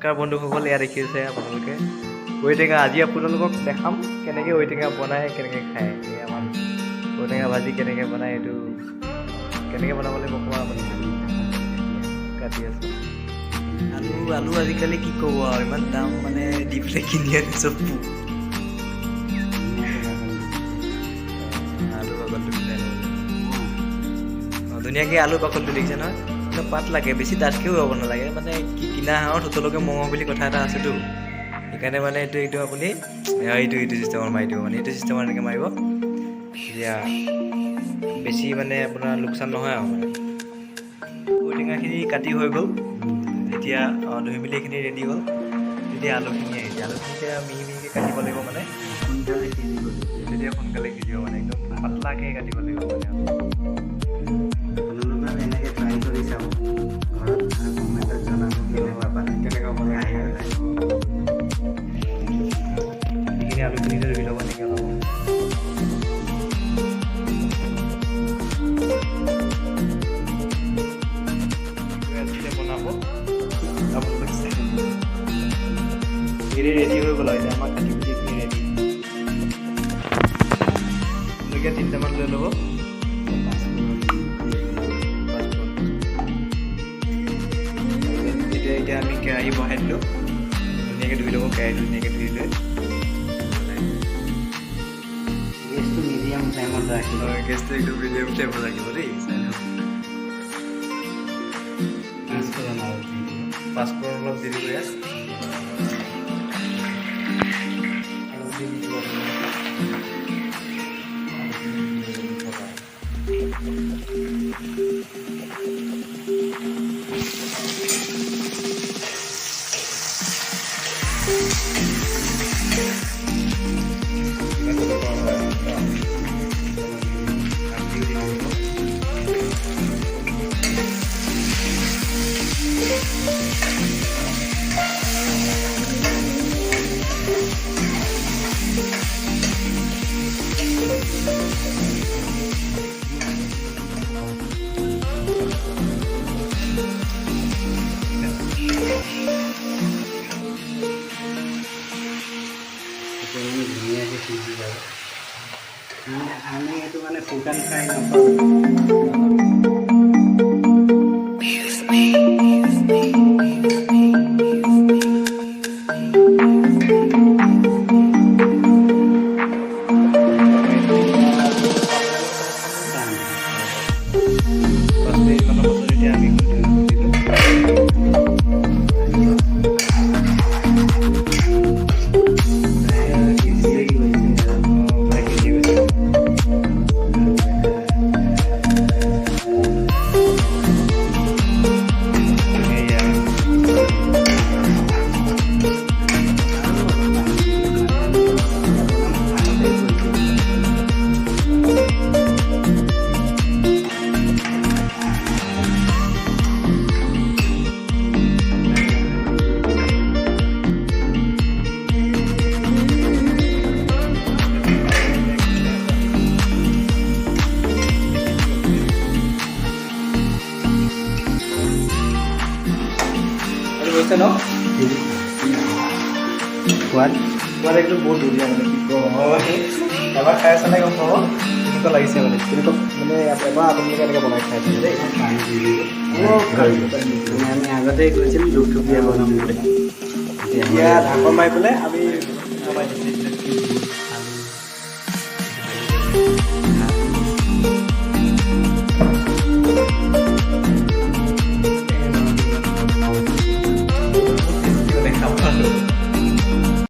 নমস্কাৰ বন্ধুসকল, এয়া দেখিছে আপোনালোকে ঔটেঙা। আজি আপোনালোকক দেখাম কেনেকৈ ঔটেঙা বনায়, কেনেকৈ খায়। এই আমাৰ ঔটেঙা ভাজি কেনেকৈ বনায়, এইটো কেনেকৈ বনাবলৈ অকণমান আপুনি কাটি আছোঁ। আলু আজিকালি কি ক'ব আৰু, ইমান দাম মানে দি পেলাই কিনি আনিছোঁ। আলু বাকলটো কিনাই ল'ব ধুনীয়াকৈ। আলু বাকলটো দেখিছে নহয়, অলপ পাত লাগে, বেছি ডাঠকৈও হ'ব নালাগে। মানে কি কিনা হাঁহৰ থতলকে মঙহ বুলি কথা এটা আছেতো, সেইকাৰণে মানে এইটো আপুনি এইটো চিষ্টেমত মাৰি দিব। মানে এইটো চিষ্টেমত এনেকৈ মাৰিব, তেতিয়া বেছি মানে আপোনাৰ লোকচান নহয় আৰু। মানে ঔটেঙাখিনি কাটি হৈ গ'ল, তেতিয়া ধুই মেলি এইখিনি ৰেডি হ'ল। তেতিয়া আলুখিনি আহিছে, আলুখিনিকে মিহি মিহিকৈ কাটিব লাগিব। মানে সোনকালে সিজিব, তেতিয়া সোনকালে সিজিব। মানে একদম পাতলাকৈ কাটিব লাগিব। মানে আপোনালোকে এনেকৈ ট্ৰাই কৰি চাব ঘৰত, কমেণ্টত জনাব কেনেকুৱা পালে, কেনেকুৱা বনাই আহি সেইখিনি আলুখিনিতে ধুই ল'ব এনেকৈ অলপ। বনাব ৰেডি হৈ গ'ল। এতিয়া আমাৰ কাটি কুটি এইখিনি ৰেডি। জলকীয়া 3টামান লৈ ল'ব। এতিয়া আমি কেৰাহী বহাই দিলোঁ, ধুনীয়াকৈ ধুই ল'ব। কেৰাহীটো ধুনীয়াকৈ ধুই লৈ গেছটো মিডিয়াম ফ্লেমত ৰাখিব। গেছটো একদম মিডিয়াম ফ্লেমত ৰাখিব দেই। পাঁচফোৰণ অলপ দি দিব ইয়াত। ধুনীয়াকৈ সিজি যাব। আমি এইটো মানে শুকান ফ্ৰাই নকৰোঁ। হৈছে ন সোৱাদ একদম বহুত ধুনীয়া। মানে কি কওঁ, এবাৰ খাই চালে গম পাব কেনেকুৱা লাগিছে। মানে তেনেকুৱা মানে এবাৰ আপোনালোকে এনেকৈ বনাই খাই চালে দেই। আমি আগতে গৈছিলোঁ দুপৰীয়া বনাম বুলি, এতিয়া ঢাকন মাৰি পেলাই আমি